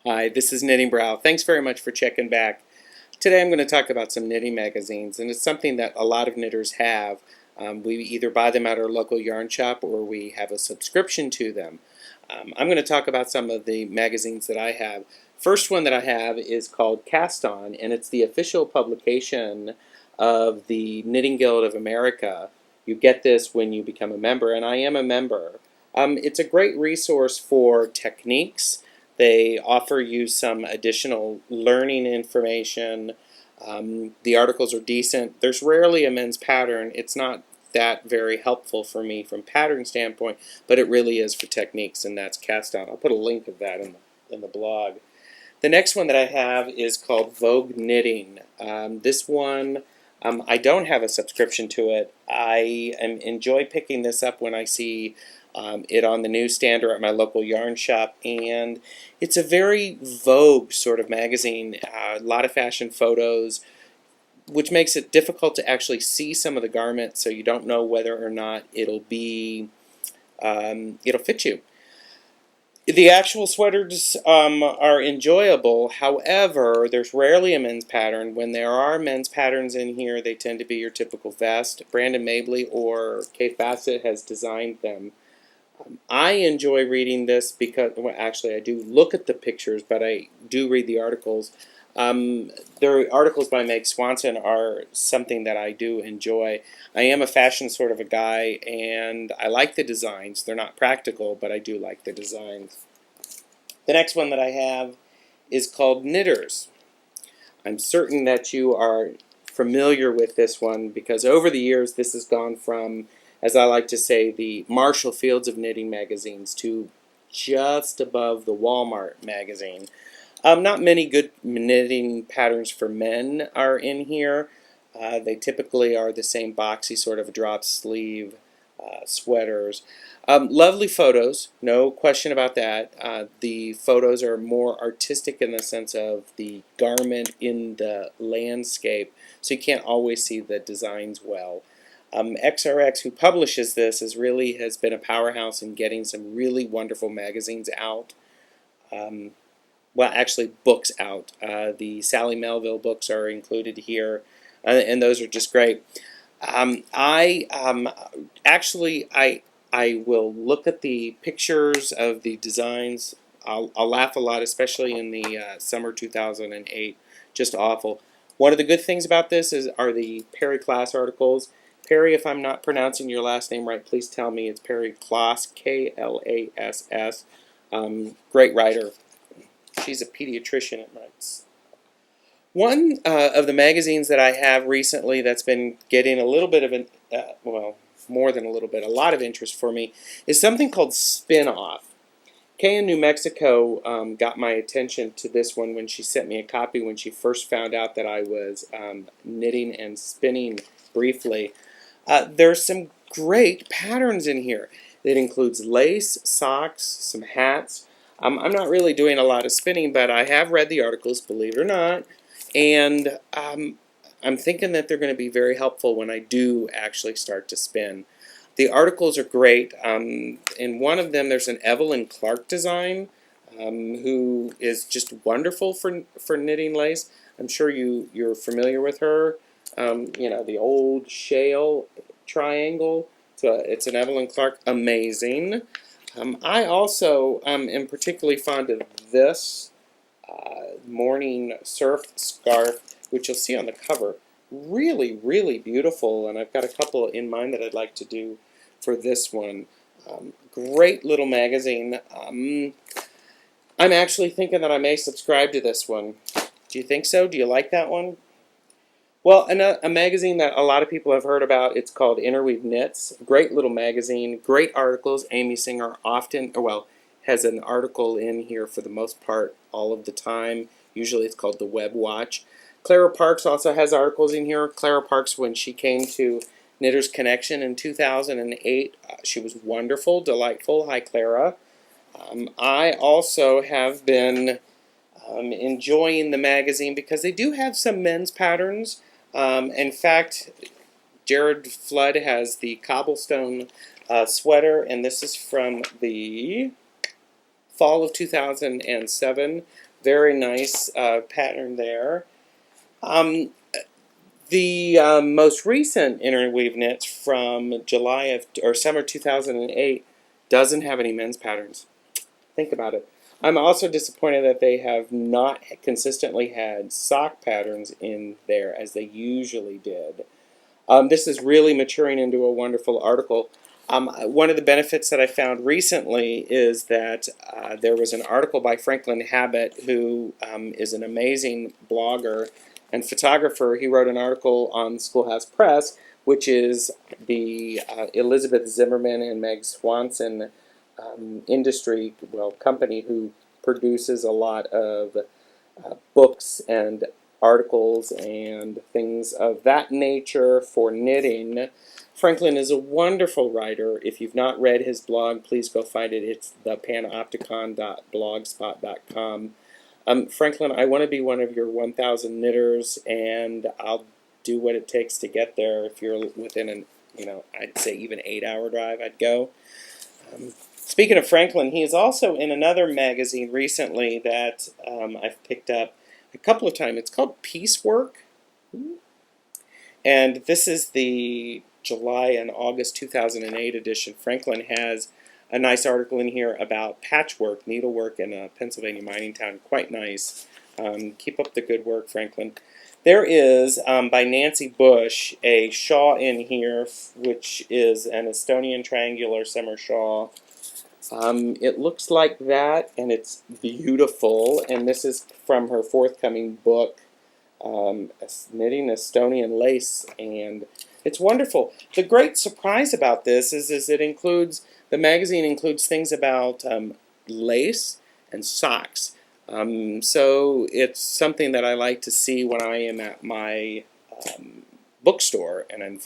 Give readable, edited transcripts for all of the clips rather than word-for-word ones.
Hi, this is Knitting Brow. Thanks very much for checking back. Today I'm going to talk about some knitting magazines, and it's something that a lot of knitters have. We either buy them at our local yarn shop or we have a subscription to them. I'm going to talk about some of the magazines that I have. First one that I have is called Cast On, and it's the official publication of the Knitting Guild of America. You get this when you become a member, and I am a member. It's a great resource for techniques. They offer you some additional learning information. The articles are decent. There's rarely a men's pattern. It's not that very helpful for me from pattern standpoint, but it really is for techniques, and that's Cast On. I'll put a link of that in the blog. The next one that I have is called Vogue Knitting. This one, I don't have a subscription to it. I enjoy picking this up when I see it on the newsstand or at my local yarn shop, and it's a very Vogue sort of magazine. A lot of fashion photos, which makes it difficult to actually see some of the garments, so you don't know whether or not it'll fit you. The actual sweaters are enjoyable. However, there's rarely a men's pattern. When there are men's patterns in here, they tend to be your typical vest. Brandon Mabley or Kate Bassett has designed them. I enjoy reading this because, well, actually, I do look at the pictures, but I do read the articles. The articles by Meg Swanson are something that I do enjoy. I am a fashion sort of a guy, and I like the designs. They're not practical, but I do like the designs. The next one that I have is called Knitters. I'm certain that you are familiar with this one because over the years this has gone from, as I like to say, the Marshall Fields of knitting magazines to just above the Walmart magazine. Not many good knitting patterns for men are in here. They typically are the same boxy sort of drop sleeve sweaters. Lovely photos, no question about that. The photos are more artistic in the sense of the garment in the landscape, so you can't always see the designs well. XRX, who publishes this, has been a powerhouse in getting some really wonderful magazines out. Well, actually, books out. The Sally Melville books are included here, and those are just great. I actually I will look at the pictures of the designs. I'll laugh a lot, especially in the summer 2008. Just awful. One of the good things about this are the Perry Class articles. Perry, if I'm not pronouncing your last name right, please tell me. It's Perry Klass, K-L-A-S-S. Great writer. She's a pediatrician at Rice. One of the magazines that I have recently that's been getting a little bit of more than a little bit, a lot of interest for me, is something called Spin Off. Kay in New Mexico got my attention to this one when she sent me a copy when she first found out that I was knitting and spinning briefly. There's some great patterns in here. It includes lace, socks, some hats. I'm not really doing a lot of spinning, but I have read the articles, believe it or not, and I'm thinking that they're going to be very helpful when I do actually start to spin. The articles are great. In one of them, there's an Evelyn Clark design who is just wonderful for knitting lace. I'm sure you're familiar with her. The old shale triangle. So it's an Evelyn Clark, amazing. I also am particularly fond of this morning surf scarf, which you'll see on the cover. Really, really beautiful, and I've got a couple in mind that I'd like to do for this one. Great little magazine. I'm actually thinking that I may subscribe to this one. Do you think so? Do you like that one? Well, a magazine that a lot of people have heard about, it's called Interweave Knits. Great little magazine, great articles. Amy Singer has an article in here for the most part all of the time. Usually it's called the Web Watch. Clara Parks also has articles in here. Clara Parks, when she came to Knitters Connection in 2008, she was wonderful, delightful. Hi, Clara. I also have been enjoying the magazine because they do have some men's patterns. In fact, Jared Flood has the cobblestone sweater, and this is from the fall of 2007. Very nice pattern there. The most recent interweave knits from July of or summer 2008 doesn't have any men's patterns. Think about it. I'm also disappointed that they have not consistently had sock patterns in there as they usually did. This is really maturing into a wonderful article. One of the benefits that I found recently is that there was an article by Franklin Habit, who is an amazing blogger and photographer. He wrote an article on Schoolhouse Press, which is the Elizabeth Zimmerman and Meg Swanson company who produces a lot of books and articles and things of that nature for knitting. Franklin is a wonderful writer. If you've not read his blog, please go find it. It's thepanopticon.blogspot.com. Franklin, I want to be one of your 1,000 knitters, and I'll do what it takes to get there. If you're within an, I'd say even 8-hour drive, I'd go. Speaking of Franklin, he is also in another magazine recently that I've picked up a couple of times. It's called Piecework, and this is the July and August 2008 edition. Franklin has a nice article in here about patchwork, needlework in a Pennsylvania mining town. Quite nice. Keep up the good work, Franklin. There is, by Nancy Bush, a shawl in here, which is an Estonian triangular summer shawl. It looks like that, and it's beautiful, and this is from her forthcoming book, Knitting Estonian Lace, and it's wonderful. The great surprise about this is it includes, the magazine includes things about lace and socks. So it's something that I like to see when I am at my bookstore and I'm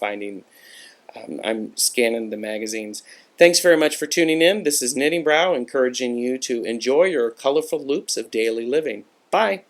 scanning the magazines. Thanks very much for tuning in. This is Knitting Brow, encouraging you to enjoy your colorful loops of daily living. Bye.